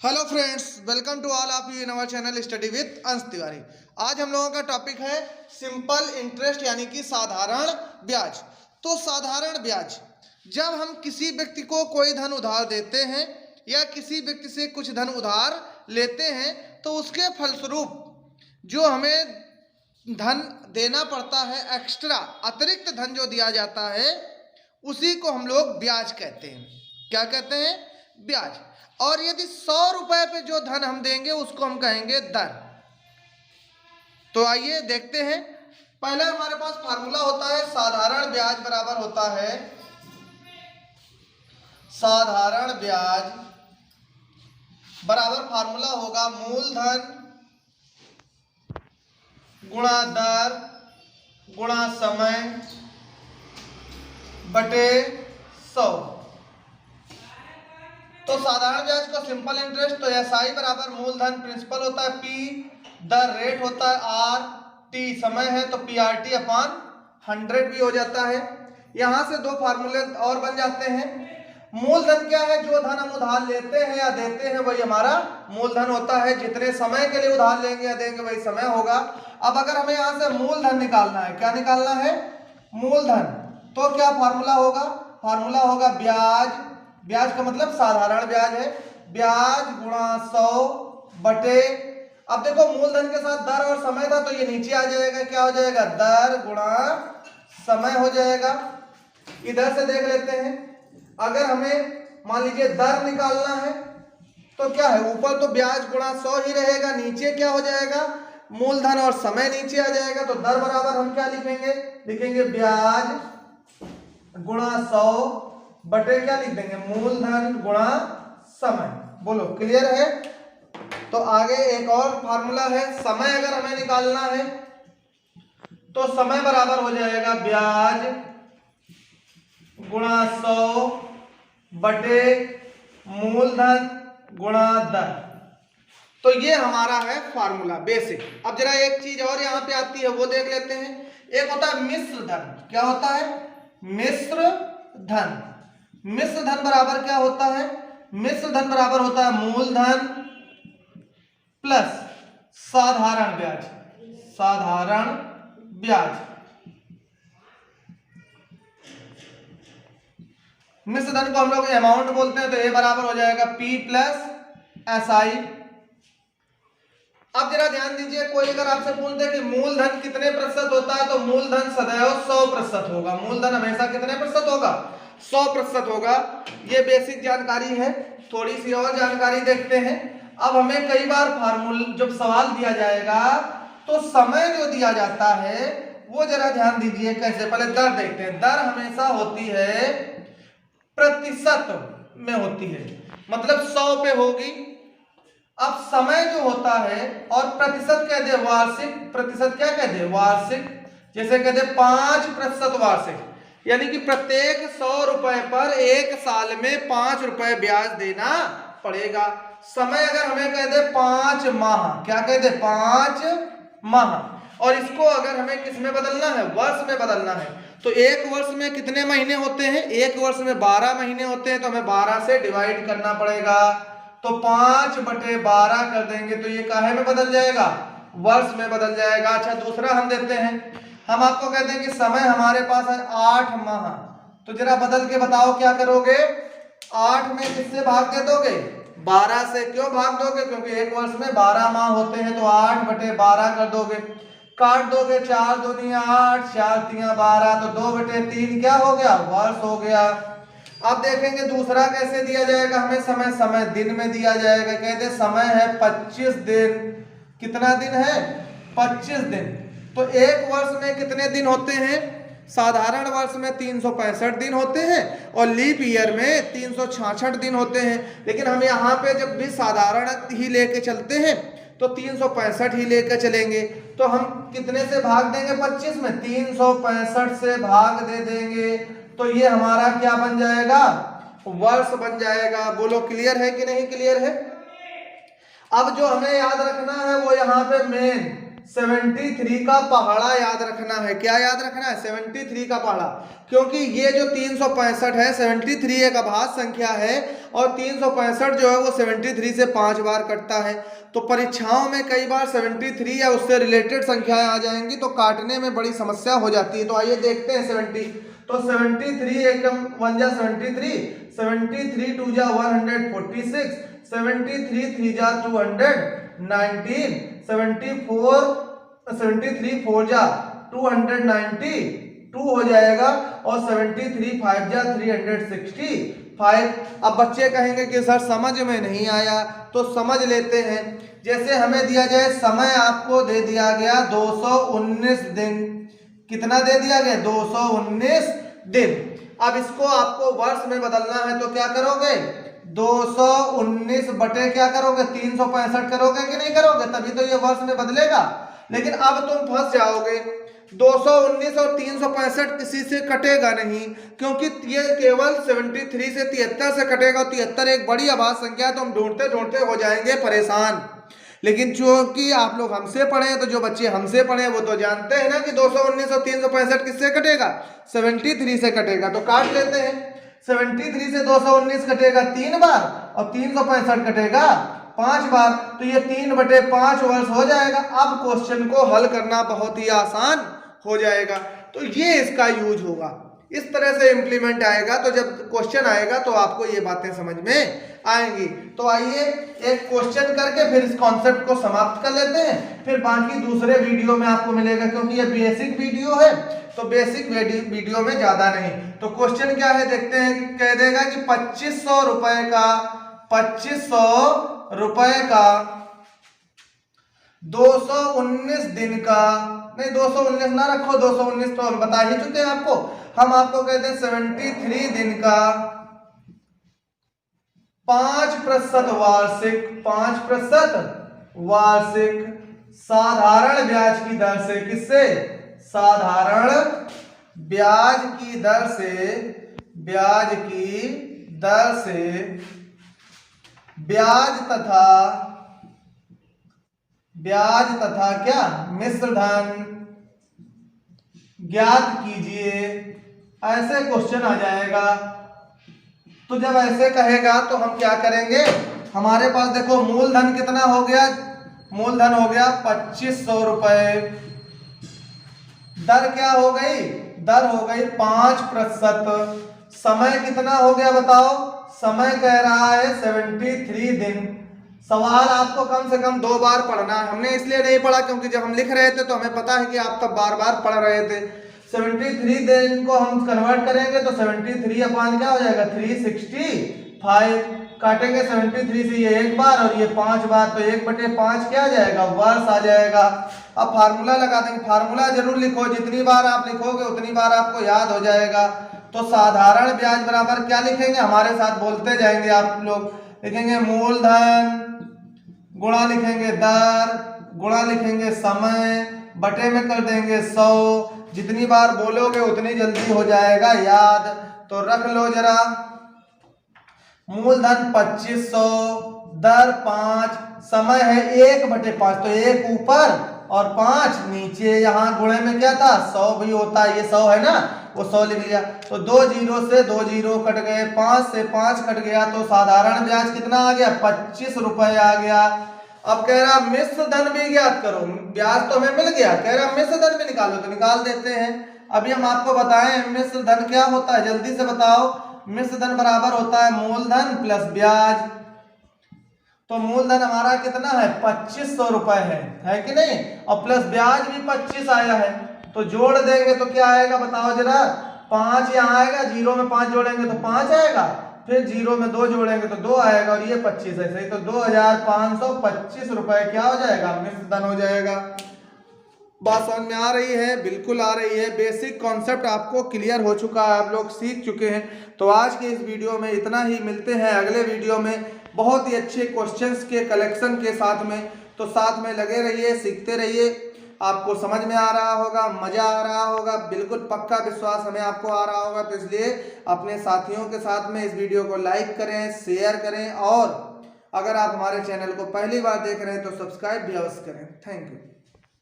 Hello friends, welcome to all of you in our channel study with Ansh Tiwari. आज हम लोगों का टॉपिक है सिंपल इंटरेस्ट यानी कि साधारण ब्याज। तो साधारण ब्याज, जब हम किसी व्यक्ति को कोई धन उधार देते हैं या किसी व्यक्ति से कुछ धन उधार लेते हैं तो उसके फलस्वरूप जो हमें धन देना पड़ता है, एक्स्ट्रा अतिरिक्त धन जो दिया जाता है, उसी को हम लोग ब्याज कहते हैं। क्या कहते हैं? ब्याज। और यदि 100 रुपए पे जो धन हम देंगे उसको हम कहेंगे दर। तो आइए देखते हैं। पहला हमारे पास फार्मूला होता है साधारण ब्याज बराबर होता है साधारण ब्याज बराबर फार्मूला होगा मूलधन गुणा दर गुणा समय बटे 100। तो साधारण ब्याज का सिंपल इंटरेस्ट तो एसआई बराबर मूलधन प्रिंसिपल होता है पी, दर रेट होता है आर, टी समय है तो पी आर टी अपॉन 100 भी हो जाता है। यहां से दो फार्मूले और बन जाते हैं। मूलधन क्या है? जो धन हम उधार लेते हैं या देते हैं वही हमारा मूलधन होता है। जितने समय के लिए उधार लेंगे या देंगे वही समय होगा। अब अगर हमें यहां से मूलधन निकालना है, क्या निकालना है? मूलधन। तो क्या फार्मूला होगा? फार्मूला होगा ब्याज, ब्याज का मतलब साधारण ब्याज है, ब्याज गुणा 100 बटे, अब देखो मूलधन के साथ दर और समय था तो ये नीचे आ जाएगा, क्या हो जाएगा? दर गुणा समय हो जाएगा। इधर से देख लेते हैं। अगर हमें मान लीजिए दर निकालना है तो क्या है? ऊपर तो ब्याज गुणा 100 ही रहेगा, नीचे क्या हो जाएगा? मूलधन और समय नीचे आ जाएगा। तो दर बराबर हम क्या लिखेंगे? लिखेंगे ब्याज गुणा 100 बटे क्या लिख देंगे? मूलधन गुणा समय। बोलो क्लियर है? तो आगे एक और फार्मूला है, समय अगर हमें निकालना है तो समय बराबर हो जाएगा ब्याज गुणा 100 बटे मूलधन गुणा दर। तो ये हमारा है फार्मूला बेसिक। अब जरा एक चीज और यहां पे आती है, वो देख लेते हैं। एक होता है मिश्र धन। क्या होता है? मिश्र धन। मिश्र धन बराबर क्या होता है? मिश्र धन बराबर होता है मूलधन प्लस साधारण ब्याज। साधारण ब्याज। मिश्र धन को हम लोग अमाउंट बोलते हैं, तो ये बराबर हो जाएगा P प्लस एस आई। अब जरा ध्यान दीजिए, कोई अगर आपसे पूछते कि मूलधन कितने प्रतिशत होता है तो मूलधन सदैव 100% होगा। मूलधन हमेशा कितने प्रतिशत होगा? 100% होगा। ये बेसिक जानकारी है। थोड़ी सी और जानकारी देखते हैं। अब हमें कई बार फार्मूला जब सवाल दिया जाएगा तो समय जो दिया जाता है वो जरा ध्यान दीजिए कैसे। पहले दर देखते हैं। दर हमेशा होती है प्रतिशत में होती है, मतलब 100 पे होगी। अब समय जो होता है और प्रतिशत कह दे वार्षिक, प्रतिशत क्या कह दे? वार्षिक। जैसे कह दे 5% वार्षिक, यानी कि प्रत्येक 100 रुपए पर एक साल में 5 रुपए ब्याज देना पड़ेगा। समय अगर हमें कह दे 5 माह, क्या कह दे? 5 माह। और इसको अगर हमें किस में बदलना है? वर्ष में बदलना है। तो एक वर्ष में कितने महीने होते हैं? एक वर्ष में 12 महीने होते हैं, तो हमें 12 से डिवाइड करना पड़ेगा। तो 5 बटे 12 कर देंगे तो ये काहे में बदल जाएगा? वर्ष में बदल जाएगा। अच्छा, दूसरा हम देते हैं। हम आपको कहते हैं कि समय हमारे पास है 8 माह, तो जरा बदल के बताओ क्या करोगे? 8 में किससे भाग दे दोगे? 12 से। क्यों भाग दोगे? क्योंकि एक वर्ष में 12 माह होते हैं। तो 8 बटे 12 कर दोगे, काट दोगे। 4 दूनी 8, 4 तिया 12, तो 2 बटे 3 क्या हो गया? वर्ष हो गया। अब देखेंगे दूसरा कैसे दिया जाएगा हमें समय। समय दिन में दिया जाएगा। कहते समय है 25 दिन। कितना दिन है? 25 दिन। तो एक वर्ष में कितने दिन होते हैं? साधारण वर्ष में 365 दिन होते हैं और लीप ईयर में 366 दिन होते हैं। लेकिन हम यहाँ पे जब भी साधारण ही लेके चलते हैं तो 365 ही लेकर चलेंगे। तो हम कितने से भाग देंगे? 25 में 365 से भाग दे देंगे, तो ये हमारा क्या बन जाएगा? वर्ष बन जाएगा। बोलो क्लियर है कि नहीं क्लियर है? अब जो हमें याद रखना है वो यहाँ पे मेन 73 का पहाड़ा याद रखना है। क्या याद रखना है? 73 का पहाड़ा, क्योंकि ये जो 365 है 73 एक अभाज्य संख्या है और 365 जो है वो 73 से 5 बार कटता है। तो परीक्षाओं में कई बार 73 या उससे रिलेटेड संख्याएं आ जाएंगी तो काटने में बड़ी समस्या हो जाती है। तो आइए देखते हैं 70। तो 73 एकम 1 जा 73, 73 2 जा 146, 73 3 जा 219, 73 4 जा 292 हो जाएगा और 73 5 जा 365। अब बच्चे कहेंगे कि सर समझ में नहीं आया, तो समझ लेते हैं। जैसे हमें दिया जाए समय, आपको दे दिया गया 219 दिन। कितना दे दिया गया? 219 दिन। अब इसको आपको वर्ष में बदलना है तो क्या करोगे? 219 बटे क्या करोगे? 365 करोगे कि नहीं करोगे? तभी तो ये वर्ष में बदलेगा। लेकिन अब तुम फंस जाओगे, 219 और 365 किसी से कटेगा नहीं, क्योंकि ये केवल 73 से 73 से कटेगा। 73 एक बड़ी अभाज्य संख्या है तो हम ढूंढते ढूंढते हो जाएंगे परेशान। लेकिन चूंकि आप लोग हमसे पढ़े हैं, तो जो बच्चे हमसे पढ़े हैं वो तो जानते हैं ना कि 219 और 365 किससे कटेगा? 73 से कटेगा। तो काट लेते हैं। 73 से 219 कटेगा 3 बार और 365 कटेगा 5 बार। तो ये 3/5 वर्ष हो जाएगा। अब क्वेश्चन को हल करना बहुत ही आसान हो जाएगा। तो ये इसका यूज होगा, इस तरह से इम्प्लीमेंट आएगा। तो जब क्वेश्चन आएगा तो आपको ये बातें समझ में आएंगी। तो आइए एक क्वेश्चन करके फिर इस कॉन्सेप्ट को समाप्त कर लेते हैं, फिर बाकी दूसरे वीडियो में आपको मिलेगा, क्योंकि ये बेसिक वीडियो है तो बेसिक वीडियो में ज्यादा नहीं। तो क्वेश्चन क्या है देखते हैं। कि कह देगा कि 2500 रुपए का 219 दिन का, नहीं 219 ना रखो, 219 तो हम बता ही चुके हैं आपको। हम आपको कहते हैं 73 दिन का 5% वार्षिक, 5% वार्षिक साधारण ब्याज की दर से, किससे? साधारण ब्याज की दर से, ब्याज की दर से ब्याज तथा क्या? मिश्र धन ज्ञात कीजिए। ऐसे क्वेश्चन आ जाएगा। तो जब ऐसे कहेगा तो हम क्या करेंगे? हमारे पास देखो मूलधन कितना हो गया? मूलधन हो गया 2500 रुपए। दर क्या हो गई? दर हो गई 5%। समय कितना हो गया बताओ? समय कह रहा है 73 दिन। सवाल आपको कम से कम 2 बार पढ़ना है। हमने इसलिए नहीं पढ़ा क्योंकि जब हम लिख रहे थे तो हमें पता है कि आप तब बार बार पढ़ रहे थे। 73 दिन को हम कन्वर्ट करेंगे तो 73 अपान क्या हो जाएगा? 365। काटेंगे 73 से ये 1 बार और ये 5 बार, तो 1/5 क्या आ जाएगा? वर्ष आ जाएगा। अब फार्मूला लगा देंगे। फार्मूला जरूर लिखो, जितनी बार आप लिखोगे उतनी बार आपको याद हो जाएगा। तो साधारण ब्याज बराबर क्या लिखेंगे? हमारे साथ बोलते जाएंगे आप लोग। लिखेंगे मूलधन गुणा लिखेंगे दर गुणा लिखेंगे समय, बटे में कर देंगे 100। जितनी बार बोलोगे उतनी जल्दी हो जाएगा याद। तो रख लो जरा। मूलधन 2500, दर 5, समय है 1/5, तो 1 ऊपर और 5 नीचे। यहाँ गुणे में क्या था? 100 भी होता है, ये 100 है ना, वो 100 लिख लिया। तो 2 जीरो से 2 जीरो कट गए, 5 से 5 कट गया, तो साधारण ब्याज कितना आ गया? 25 रुपए आ गया। अब कह रहा मिश्र धन भी ज्ञात करो। ब्याज तो हमें मिल गया, कह रहा मिश्र धन भी निकालो, तो निकाल देते हैं। अभी हम आपको बताएं मिश्र धन क्या होता है, जल्दी से बताओ। मिश्र धन बराबर होता है मूलधन प्लस ब्याज। तो मूलधन हमारा कितना है? 2500 रुपए है कि नहीं? और प्लस ब्याज भी 25 आया है, तो जोड़ देंगे तो क्या आएगा बताओ जरा। 5 यहाँ आएगा, 0 में 5 जोड़ेंगे तो 5 आएगा, फिर 0 में 2 जोड़ेंगे तो 2 आएगा, और ये 25 है सही। तो 2525 रुपए क्या हो जाएगा? मिश्र धन हो जाएगा। बात समझ में आ रही है? बिल्कुल आ रही है। बेसिक कॉन्सेप्ट आपको क्लियर हो चुका है, आप लोग सीख चुके हैं। तो आज के इस वीडियो में इतना ही। मिलते हैं अगले वीडियो में बहुत ही अच्छे क्वेश्चंस के कलेक्शन के साथ में। तो साथ में लगे रहिए, सीखते रहिए। आपको समझ में आ रहा होगा, मजा आ रहा होगा, बिल्कुल पक्का विश्वास हमें आपको आ रहा होगा। तो इसलिए अपने साथियों के साथ में इस वीडियो को लाइक करें, शेयर करें, और अगर आप हमारे चैनल को पहली बार देख रहे हैं तो सब्सक्राइब भी अवश्य करें। Thank you.